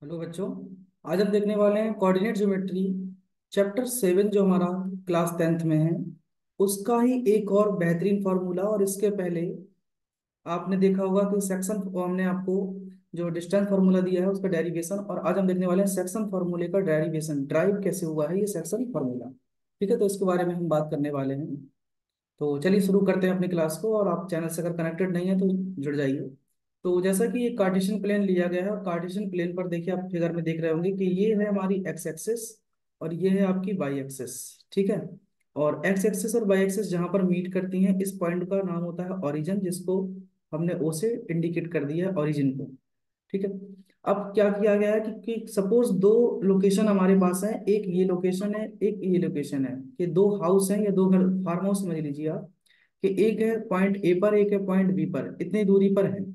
Hello बच्चों। आज हम देखने वाले हैं कोऑर्डिनेट ज्योमेट्री चैप्टर 7 जो हमारा क्लास 10th में है उसका ही एक और बेहतरीन फार्मूला। और इसके पहले आपने देखा होगा कि सेक्शन हमने आपको जो डिस्टेंस फार्मूला दिया है उसका डेरिवेशन, और आज हम देखने वाले हैं सेक्शन फार्मूले का डेरिवेशन, ड्राइव कैसे हुआ है ये सेक्शन फार्मूला। ठीक है, तो इसके बारे में हम बात करने वाले हैं। तो चलिए शुरू करते हैं अपनी क्लास को, और आप चैनल से अगर कनेक्टेड नहीं है तो जुड़ जाइए। तो जैसा कि ये कार्टेशियन प्लेन लिया गया है, और कार्टेशियन प्लेन पर देखिए आप फिगर में देख रहे होंगे कि ये है हमारी एक्स एक्सिस और ये है आपकी वाई एक्सिस। ठीक है, और एक्स एक्सिस और वाई एक्सिस जहां पर मीट करती हैं इस पॉइंट का नाम होता है ओरिजिन, जिसको हमने ओ से इंडिकेट कर दिया है ओरिजिन को। ठीक है, अब क्या किया गया है कि सपोज दो लोकेशन हमारे पास है, एक ये लोकेशन है एक ये लोकेशन है, कि दो हाउस हैं या दो घर, फार्म हाउस समझ लीजिए आप, कि एक है पॉइंट ए पर एक है पॉइंट बी पर, इतनी दूरी पर है।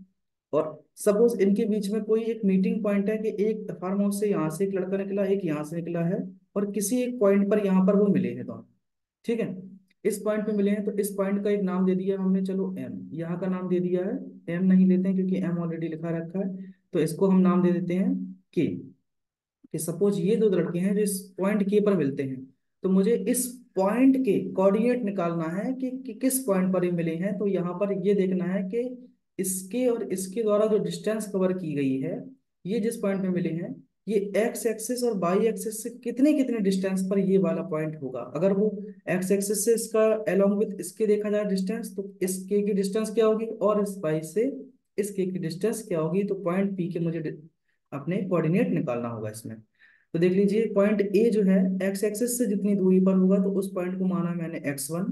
और सपोज इनके बीच में कोई एक मीटिंग पॉइंट है कि एक फार्म हाउस से यहाँ से एक लड़का निकला, एक यहाँ से निकला है, और किसी एक पॉइंट पर यहाँ पर वो मिले हैं दोनों। ठीक है, इस पॉइंट पे मिले हैं तो इस पॉइंट का एक नाम दे दिया हमने, चलो एम, यहाँ का नाम दे दिया है। एम नहीं लेते हैं क्योंकि एम ऑलरेडी लिखा रखा है, तो इसको हम नाम दे देते हैं के। कि सपोज ये दो लड़के हैं जो इस पॉइंट के पर मिलते हैं, तो मुझे इस पॉइंट के कोऑर्डिनेट निकालना है कि किस पॉइंट पर ये मिले हैं। तो यहाँ पर ये देखना है कि इसके और इसके द्वारा जो डिस्टेंस कवर की गई है, ये जिस पॉइंट पे मिले हैं, ये एक्स एक्सिस और वाई एक्सिस से कितने कितने डिस्टेंस पर ये वाला पॉइंट होगा। अगर वो एक्स एक्सिस से इसका अलोंग विथ इसके देखा जाए डिस्टेंस, तो इस के की डिस्टेंस क्या होगी, और इस वाई से इस के की डिस्टेंस क्या होगी। तो पॉइंट पी के मुझे अपने कोऑर्डिनेट निकालना होगा इसमें। तो देख लीजिए पॉइंट ए जो है एक्स एक्सिस से जितनी दूरी पर होगा तो उस पॉइंट को माना मैंने x1,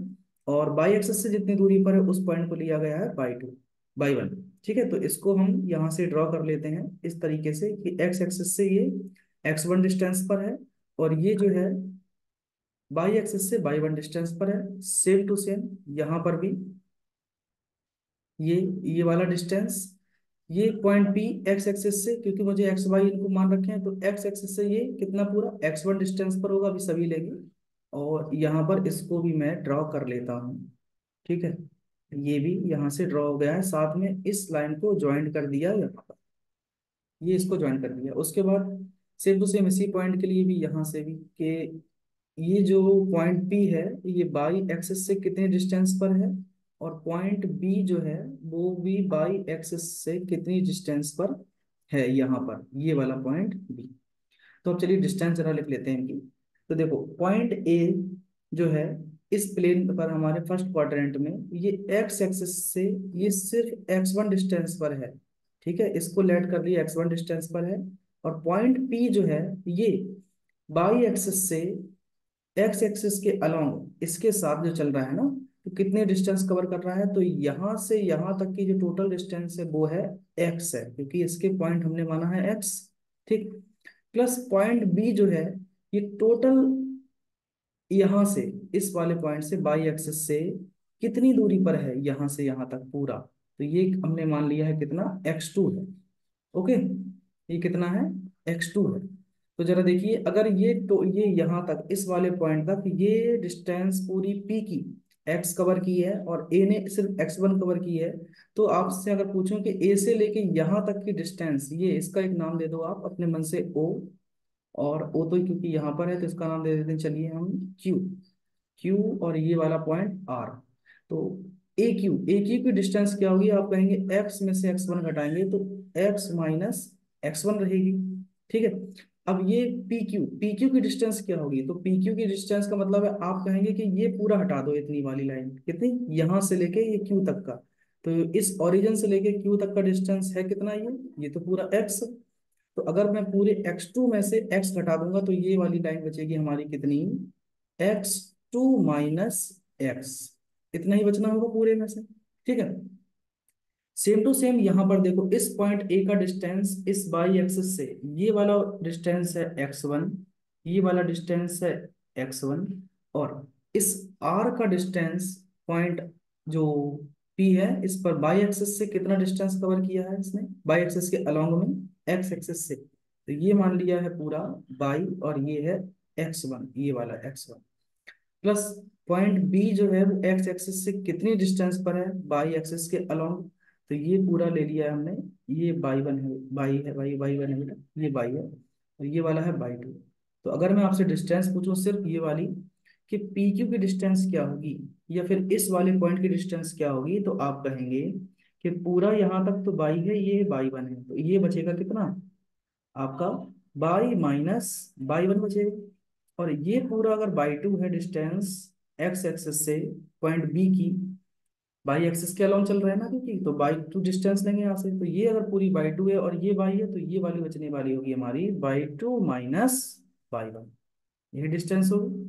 और बाई एक्सिस से जितनी दूरी पर है उस पॉइंट को लिया गया है बाई 2, बाई 1। ठीक है, तो इसको हम यहाँ से ड्रॉ कर लेते हैं इस तरीके से कि एक्स एक्सिस से ये x1 डिस्टेंस पर है, और ये जो है बाई एक्सिस से बाई 1 डिस्टेंस पर है। सेम टू सेम यहाँ पर भी ये ये वाला डिस्टेंस, ये पॉइंट पी एक्स एक्सिस से, क्योंकि मुझे एक्स वाई इनको मान रखे हैं, तो एक्स एक्सिस से ये कितना पूरा x1 डिस्टेंस पर होगा, अभी सभी लेंगे। और यहाँ पर इसको भी मैं ड्रॉ कर लेता हूँ। ठीक है, ये भी यहाँ से ड्रॉ हो गया है, साथ में इस लाइन को ज्वाइन कर दिया यहाँ पर, ये इसको ज्वाइन कर दिया। उसके बाद सेम टू सेम इसी पॉइंट के लिए भी यहाँ से भी कि ये जो पॉइंट पी है ये बाई एक्सिस से कितने डिस्टेंस पर है, और पॉइंट बी जो है वो भी बाई एक्सिस से कितनी डिस्टेंस पर है यहाँ पर, ये वाला पॉइंट बी। तो अब चलिए डिस्टेंस जरा लिख लेते हैं इनकी। तो देखो पॉइंट ए जो है इस प्लेन पर हमारे फर्स्ट क्वाड्रेंट में, ये एक्स एक्सिस से ये सिर्फ x1 डिस्टेंस पर है। ठीक है, इसको लेट कर लिया x1 डिस्टेंस पर है। और पॉइंट पी जो है ये बाई एक्सिस से एक्स एक्सिस के अलोंग इसके साथ जो चल रहा है ना, तो कितने डिस्टेंस कवर कर रहा है, तो यहां से यहां तक की जो टोटल डिस्टेंस है वो है एक्स है, क्योंकि इसके पॉइंट हमने माना है एक्स। ठीक, प्लस पॉइंट बी जो है ये टोटल यहां से इस वाले पॉइंट से बाई एक्सिस से कितनी दूरी पर है, यहां से यहां तक पूरा, तो ये हमने मान लिया है कितना, x2 है। ओके, ये कितना है, x2 है। तो जरा देखिए अगर ये तो ये यहाँ तक इस वाले पॉइंट तक ये डिस्टेंस पूरी p की x कवर की है और a ने सिर्फ x1 कवर की है, तो आपसे अगर पूछूं कि a से लेके यहाँ तक की डिस्टेंस, ये इसका एक नाम दे दो आप अपने मन से o, और o तो क्योंकि यहाँ पर है तो इसका नाम दे देते हैं, चलिए हम q, q, और ये वाला पॉइंट r। तो ए क्यू की डिस्टेंस क्या होगी, आप कहेंगे x में से x1 घटाएंगे तो x माइनस x1 रहेगी। ठीक है, अब ये पी क्यू की डिस्टेंस क्या होगी, तो पी क्यू की डिस्टेंस का मतलब है आप कहेंगे कि ये पूरा हटा दो, इतनी वाली लाइन कितनी, यहां से लेके ये क्यू तक का। तो इस ओरिजिन से लेके क्यू तक का डिस्टेंस है कितना, ये तो पूरा x। तो अगर मैं पूरे x2 में से x घटा दूंगा तो ये वाली लाइन बचेगी हमारी कितनी, x2 - x, इतना ही बचना होगा पूरे में से। ठीक है, सेम टू सेम यहाँ पर देखो इस पॉइंट ए का डिस्टेंस इस बाई एक्सिस से, ये वाला डिस्टेंस है x1, ये वाला डिस्टेंस है x1, और इस r का डिस्टेंस पॉइंट जो p है इस पर बाई एक्सिस से कितना डिस्टेंस कवर किया है इसने, बाई एक्सिस के अलोंग में x एक्सिस से, तो ये मान लिया है पूरा बाई, और ये है x1, ये वाला x1, प्लस पॉइंट बी जो है वो एक्स एक्सिस से कितनी डिस्टेंस पर है बाई एक्सिस के अलोंग, तो ये पूरा ले लिया है हमने। ये बाई वन है, बाई है, बाई बाई वन है बेटा, ये बाई है, और ये वाला है बाई टू। तो अगर मैं आपसे डिस्टेंस पूछूं सिर्फ ये वाली, कि पी क्यू की डिस्टेंस क्या होगी, या फिर इस वाले पॉइंट की डिस्टेंस क्या होगी, तो आप कहेंगे कि पूरा यहाँ तक तो बाई है, ये बाई वन है, तो ये बचेगा कितना आपका, बाई माइनस बाई वन बचेगा। और ये पूरा अगर बाई टू है डिस्टेंस एक्स एक्सिस से पॉइंट बी की, बाई एक्सिस के अलोंग चल रहा है ना, क्योंकि तो बाई टू डिस्टेंस लेंगे यहाँ से, तो ये अगर पूरी बाई टू है और ये बाई है, तो ये वाली बचने वाली होगी हमारी by two minus by one, यही डिस्टेंस होगी।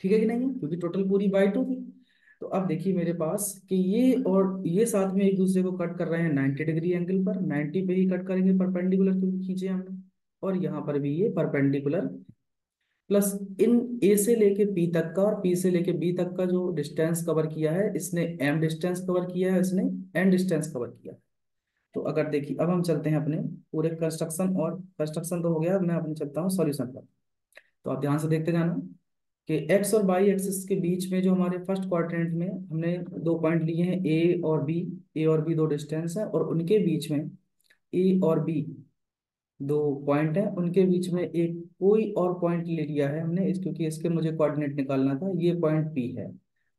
ठीक है कि नहीं है, क्योंकि टोटल पूरी बाई टू थी। तो अब देखिए मेरे पास कि ये और ये साथ में एक दूसरे को कट कर रहे हैं 90 डिग्री एंगल पर, 90 पे ही कट करेंगे परपेंडिकुलर, क्योंकि खींचे हमने। और यहाँ पर भी ये परपेंडिकुलर, प्लस इन ए से लेके पी तक का और पी से लेके बी तक का जो डिस्टेंस कवर किया है इसने, एम डिस्टेंस कवर किया है इसने, एन डिस्टेंस कवर किया है। तो अगर देखिए अब हम चलते हैं अपने पूरे कंस्ट्रक्शन, और कंस्ट्रक्शन तो हो गया, अब मैं अपने चलता हूँ सॉल्यूशन पर। तो आप ध्यान से देखते जाना कि एक्स और वाई एक्सिस के बीच में जो हमारे फर्स्ट क्वाड्रेंट में हमने दो पॉइंट लिए हैं ए और बी, ए और बी दो डिस्टेंस है, और उनके बीच में ए और बी दो पॉइंट है, उनके बीच में एक कोई और पॉइंट ले लिया है हमने क्योंकि इसके मुझे कोऑर्डिनेट निकालना था, ये पॉइंट पी है।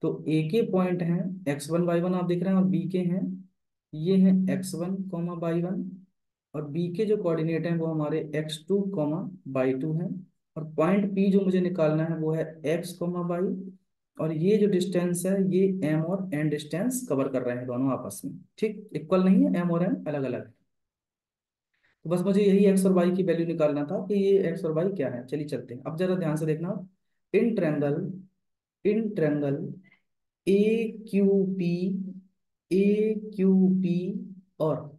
तो ए के पॉइंट हैं एक्स वन वाई वन आप देख रहे हैं, और बी के हैं, ये हैं x one comma by one, और बी के जो कोऑर्डिनेट हैं वो हमारे x two comma by two हैं, और पॉइंट पी जो मुझे निकालना है वो है एक्स कॉमा बाई, और ये जो डिस्टेंस है ये एम और एन डिस्टेंस कवर कर रहे हैं दोनों आपस में, ठीक इक्वल नहीं है, एम और एन अलग अलग है। तो बस मुझे यही एक्स और वाई की वैल्यू निकालना था कि ये एक्स और वाई क्या है। चलिए चलते हैं, अब जरा ध्यान से देखना। इन ट्रैंगल, इन triangle A Q P, A Q P, और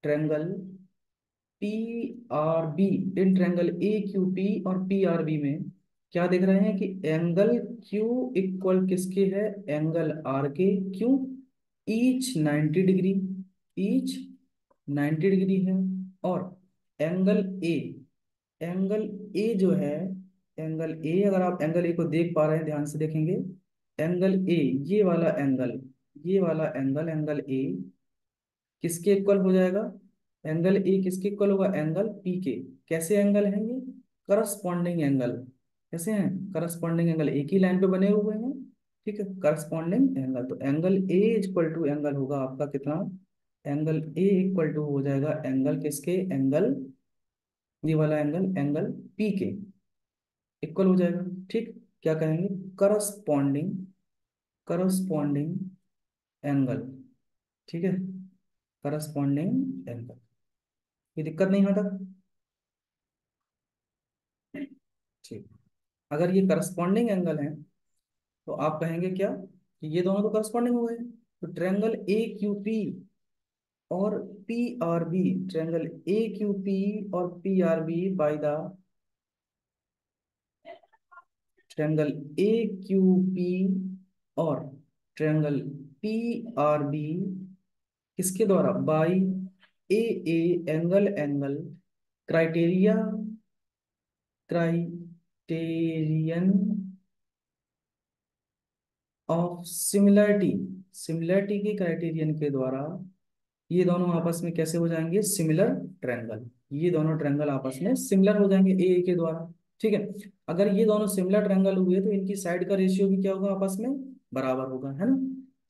ट्रैंगल पी आर बी, इन ट्रैंगल ए क्यू पी और पी आर बी में क्या देख रहे हैं कि एंगल क्यू इक्वल किसके है, एंगल आर के, क्यों, ईच 90 डिग्री, ईच 90 डिग्री है। और एंगल ए, एंगल ए जो है, एंगल ए अगर आप एंगल ए को देख पा रहे हैं ध्यान से देखेंगे, एंगल ए, ये वाला एंगल, ये वाला एंगल, एंगल ए किसके इक्वल हो जाएगा, एंगल ए किसके इक्वल होगा, एंगल पी के। कैसे एंगल हैं ये, करस्पॉन्डिंग एंगल, कैसे हैं, करस्पॉन्डिंग एंगल एक ही लाइन पे बने हुए हैं, ठीक है, करस्पॉन्डिंग एंगल। तो angle A equal to angle होगा आपका कितना, एंगल ए इक्वल टू हो जाएगा एंगल किसके, एंगल, ये वाला एंगल, एंगल पी के इक्वल हो जाएगा, ठीक। क्या कहेंगे, करस्पॉन्डिंग, करस्पॉन्डिंग एंगल, ठीक है, करस्पॉन्डिंग एंगल। ये दिक्कत नहीं यहाँ तक, ठीक। अगर ये करस्पॉन्डिंग एंगल है तो आप कहेंगे क्या, कि ये दोनों तो करस्पॉन्डिंग हो गए। तो ट्रायंगल ए क्यू पी और P R B, triangle A Q P और P R B by the, triangle A Q P और ट्रायंगल पी आर बी किसके द्वारा, by A, A angle, angle criteria, criterion of similarity, similarity के criterion के द्वारा ये दोनों आपस में कैसे हो जाएंगे, सिमिलर ट्रायंगल, ये दोनों ट्रायंगल आपस में सिमिलर हो जाएंगे ए के द्वारा, ठीक है। अगर ये दोनों सिमिलर ट्रायंगल हुए तो इनकी साइड का रेशियो भी क्या होगा, आपस में बराबर होगा, है ना।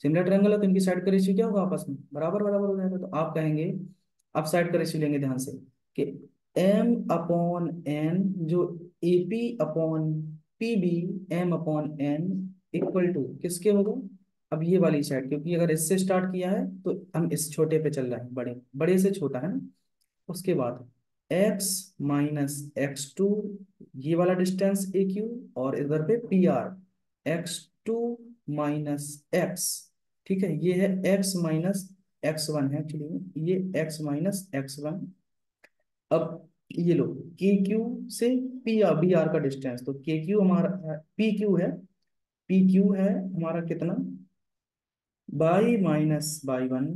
सिमिलर ट्रायंगल है तो इनकी साइड का रेशियो क्या होगा, आपस में बराबर बराबर हो जाएगा। तो आप कहेंगे, आप साइड का रेशियो लेंगे ध्यान से, कि एम अपॉन एन, जो A P upon P B, M upon N equal to किसके होगा, अब ये वाली साइड, क्योंकि अगर इससे स्टार्ट किया है तो हम इस छोटे पे चल रहे हैं, बड़े बड़े से छोटा है ना। उसके बाद x माइनस एक्स टू, ये वाला डिस्टेंस ए क्यू, और इधर पे P R, x two minus x, ठीक है, ये है x माइनस एक्स वन है एक्चुअली, ये x माइनस एक्स वन। अब ये लो के क्यू से पी आर बी आर का डिस्टेंस, तो के क्यू हमारा पी क्यू है, पी क्यू है हमारा कितना, by minus by one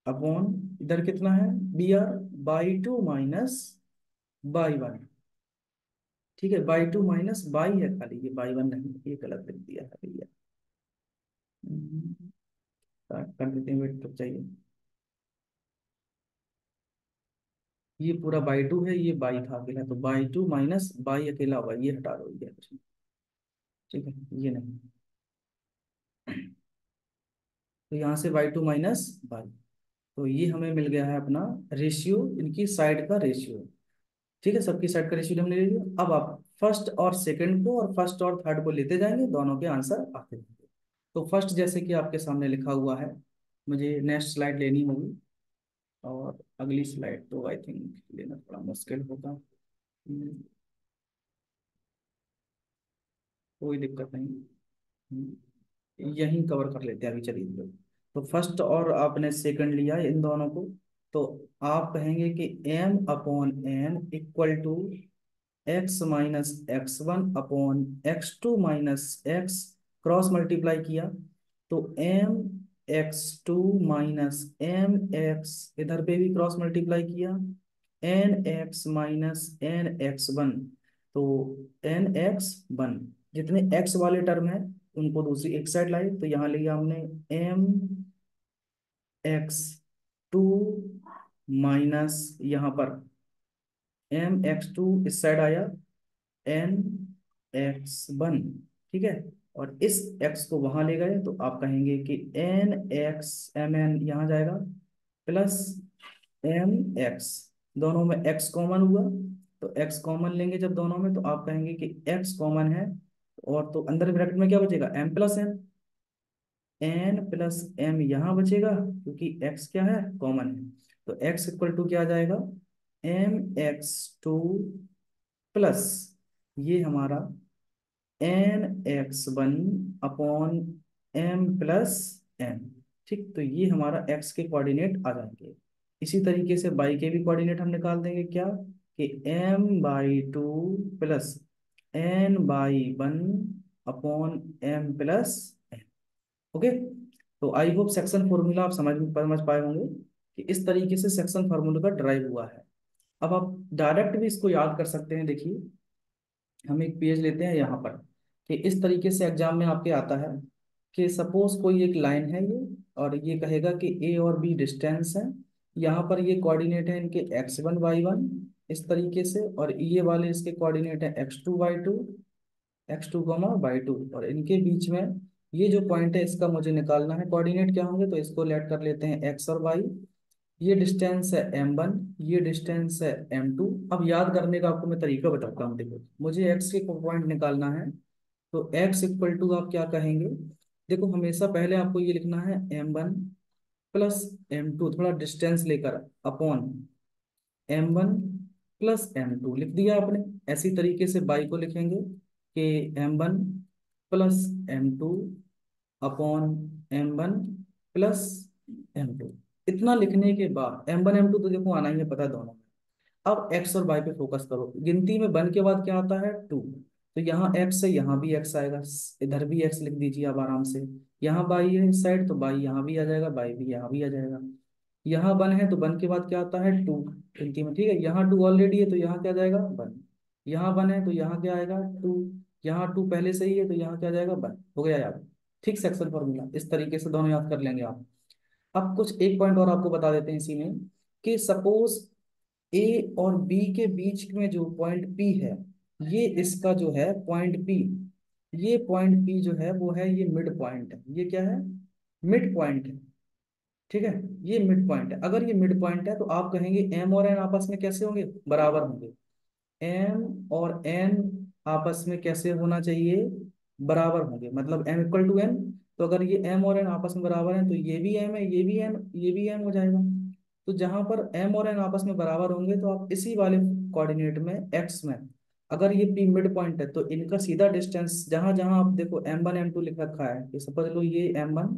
upon, इधर कितना है B R, by two minus by one, ठीक है, बाई टू माइनस बाई है खाली, ये बाई वन नहीं, ये गलत लिख दिया है भैया। कर देते हैं, वेट तो चाहिए। ये पूरा बाई टू है, ये बाई था अकेला, तो बाई टू माइनस बाई अकेला होगा, ये हटा दो, ये कुछ नहीं। ठीक है, ये नहीं। तो यहाँ से बाई टू माइनस बाई, तो ये हमें मिल गया है अपना रेशियो, इनकी साइड का रेशियो। ठीक है, सबकी साइड का रेशियो हमने ले लिया। अब आप फर्स्ट और सेकंड को और फर्स्ट और थर्ड को लेते जाएंगे, दोनों के आंसर आते जाएंगे। तो फर्स्ट जैसे कि आपके सामने लिखा हुआ है, मुझे नेक्स्ट स्लाइड लेनी होगी, और अगली स्लाइड तो आई थिंक लेना थोड़ा मुश्किल होगा। कोई दिक्कत नहीं। यहीं कवर कर लेते हैं अभी, चलिए तो। फर्स्ट और आपने सेकंड लिया है इन दोनों को, तो आप कहेंगे कि m upon n equal to x minus x one upon x two minus x, cross multiply किया तो m x two minus M x, इधर पे भी क्रॉस मल्टीप्लाई किया n x minus n x one, तो एन एक्स वन, जितने x वाले term है उनको दूसरी एक साइड लाए, तो यहाँ लिया हमने एम एक्स टू माइनस, यहाँ पर एम एक्स टू इस साइड आया एन एक्स वन। ठीक है, और इस x को वहां ले गए तो आप कहेंगे कि एन एक्स एम एन यहाँ जाएगा प्लस एम एक्स, दोनों में x कॉमन हुआ, तो x कॉमन लेंगे जब दोनों में, तो आप कहेंगे कि x कॉमन है, और तो अंदर ब्रैकेट में क्या बचेगा, m plus n, n plus m यहाँ बचेगा क्योंकि x क्या है, कॉमन है। तो x इक्वल टू क्या आ जाएगा, एम एक्स टू प्लस ये हमारा n x one upon m plus n. ठीक, तो ये हमारा x के कोऑर्डिनेट आ जाएंगे। इसी तरीके से y के भी कोऑर्डिनेट हम निकाल देंगे, क्या कि m by two plus n by one upon m plus n. Okay, तो आई होप सेक्शन फॉर्मूला आप समझ पाए होंगे कि इस तरीके से सेक्शन फार्मूला का ड्राइव हुआ है। अब आप डायरेक्ट भी इसको याद कर सकते हैं। देखिए, हम एक पेज लेते हैं यहाँ पर, कि इस तरीके से एग्जाम में आपके आता है कि सपोज कोई एक लाइन है ये, और ये कहेगा कि ए और बी डिस्टेंस है, यहाँ पर ये कोऑर्डिनेट है इनके एक्स वन वाई वन इस तरीके से, और ये वाले इसके कोऑर्डिनेट है x two y two, x two comma y two, और इनके बीच में ये जो पॉइंट है इसका मुझे निकालना है कोऑर्डिनेट क्या होंगे, तो इसको लेट कर लेते हैं एक्स और वाई। ये डिस्टेंस है m1, ये डिस्टेंस है m2। अब याद करने का आपको मैं तरीका बताता हूँ। देखो, मुझे x के पॉइंट निकालना है, तो x इक्वल टू आप क्या कहेंगे, देखो हमेशा पहले आपको ये लिखना है m1 प्लस m2, थोड़ा डिस्टेंस लेकर, अपॉन m1 प्लस m2 लिख दिया आपने। ऐसी तरीके से बाई को लिखेंगे कि m1 plus m2 upon m1 plus m2। इतना लिखने के बाद m1 m2 तो देखो आना ही है, पता है दोनों में। अब x और y पे फोकस करो, गिनती में वन के बाद क्या आता है, टू, तो यहाँ x है, यहाँ भी x आएगा, इधर भी x लिख दीजिए आप आराम से। यहाँ y है इस साइड, तो y यहाँ भी आ जाएगा, y भी यहाँ भी आ जाएगा। यहाँ वन है तो वन के बाद क्या आता है, टू, गिनती में। ठीक है, यहाँ टू ऑलरेडी है तो यहाँ क्या जाएगा, वन। यहाँ वन है तो यहाँ क्या आएगा, टू। यहाँ टू पहले से ही है तो यहाँ क्या जाएगा, वन। हो गया याद। ठीक, सेक्शन फॉर्मूला इस तरीके से दोनों याद कर लेंगे आप। अब कुछ एक पॉइंट और आपको बता देते हैं इसी में, कि सपोज ए और बी के बीच में जो पॉइंट पी है, ये इसका जो है पॉइंट पी, ये पॉइंट पी जो है वो है, ये मिड पॉइंट है, ये क्या है, मिड पॉइंट है। ठीक है, ये मिड पॉइंट है। अगर ये मिड पॉइंट है तो आप कहेंगे एम और एन आपस में कैसे होंगे, बराबर होंगे। एम और एन आपस में कैसे होना चाहिए, बराबर होंगे, मतलब एम इक्वल टू एन। तो अगर ये एम और एन आपस में बराबर है तो ये भी एम है, ये भी एम, ये भी एम हो जाएगा। तो जहां पर एम और एन आपस में बराबर होंगे तो आप इसी वाले कोऑर्डिनेट में एक्स में, अगर ये पी मिड पॉइंट है तो इनका सीधा डिस्टेंस, जहां जहां आप देखो एम वन एम टू लिख रखा है, तो सपोज लो ये एम वन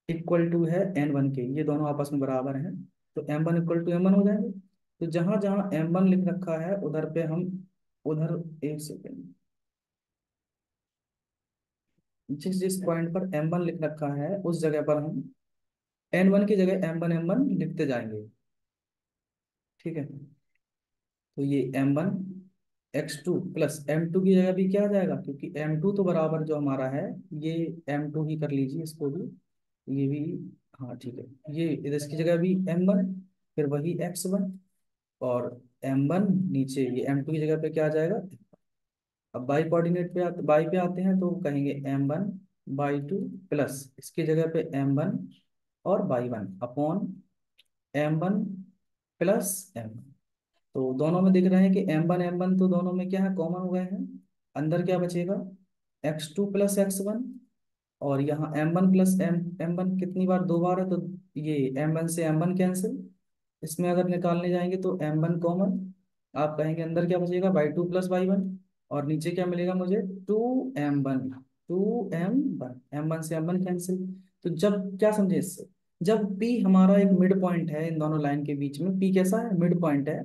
इक्वल टू है एन वन के, ये दोनों आपस में बराबर हैं, तो m one equal to m one हो जाएंगे। तो जहां जहां एम वन लिख रखा है उधर पे हम, उधर, एक सेकेंड, जिस जिस पॉइंट पर एम वन लिख रखा है उस जगह पर हम एन वन की जगह एम वन लिखते जाएंगे। ठीक है, तो ये m one x two plus m two की जगह भी क्या आ जाएगा, क्योंकि एम टू तो बराबर जो हमारा है, ये एम टू ही कर लीजिए इसको भी, ये भी, हाँ ठीक है, ये इधर इसकी जगह भी M1, फिर वही X1, और M1 नीचे ये M2 की जगह पे क्या आ जाएगा। अब बाई कोऑर्डिनेट पे बाई पे आते हैं तो कहेंगे M1/2 प्लस इसकी जगह पे M1 और by 1 upon M1 plus M1। तो दोनों में दिख रहे हैं कि M1 तो दोनों में क्या है, कॉमन हो गए हैं। अंदर क्या बचेगा, X2 + X1, और यहाँ M1 प्लस M1 कितनी बार, 2 बार है, तो ये M1 से M1 कैंसिल। इसमें अगर निकालने जाएंगे तो M1 कॉमन, आप कहेंगे अंदर क्या बचेगा, बाई 2 + बाई 1, और नीचे क्या मिलेगा मुझे, 2M1 M1 से M1 कैंसिल। तो जब क्या समझे इससे, जब P हमारा एक मिड पॉइंट है इन दोनों लाइन के बीच में, P कैसा है, मिड पॉइंट है,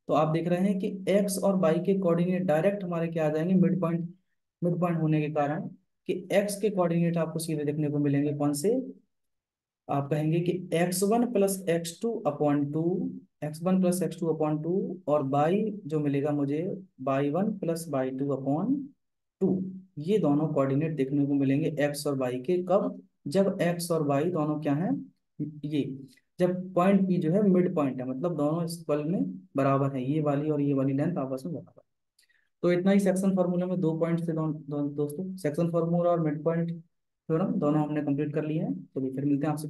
तो आप देख रहे हैं कि X और Y के कोऑर्डिनेट डायरेक्ट हमारे क्या आ जाएंगे, मिड पॉइंट। मिड पॉइंट होने के कारण कि X के कोऑर्डिनेट आपको सीधे देखने को मिलेंगे कौन से, आप कहेंगे कि x1 + x2/2, और बाई जो मिलेगा मुझे, बाई 1 + बाई 2/2। ये दोनों कोऑर्डिनेट देखने को मिलेंगे एक्स और वाई के, कब, जब एक्स और वाई दोनों क्या हैं, ये, जब पॉइंट पी जो है मिड पॉइंट है, मतलब दोनों इस बल में बराबर है, ये वाली और ये वाली लेंथ आपस में बराबर। तो इतना ही सेक्शन फार्मूला में 2 पॉइंट्स थे दोस्तों, सेक्शन फार्मूला और मिड पॉइंट थ्योरम दोनों हमने कंप्लीट कर लिए हैं। तो फिर मिलते हैं आपसे।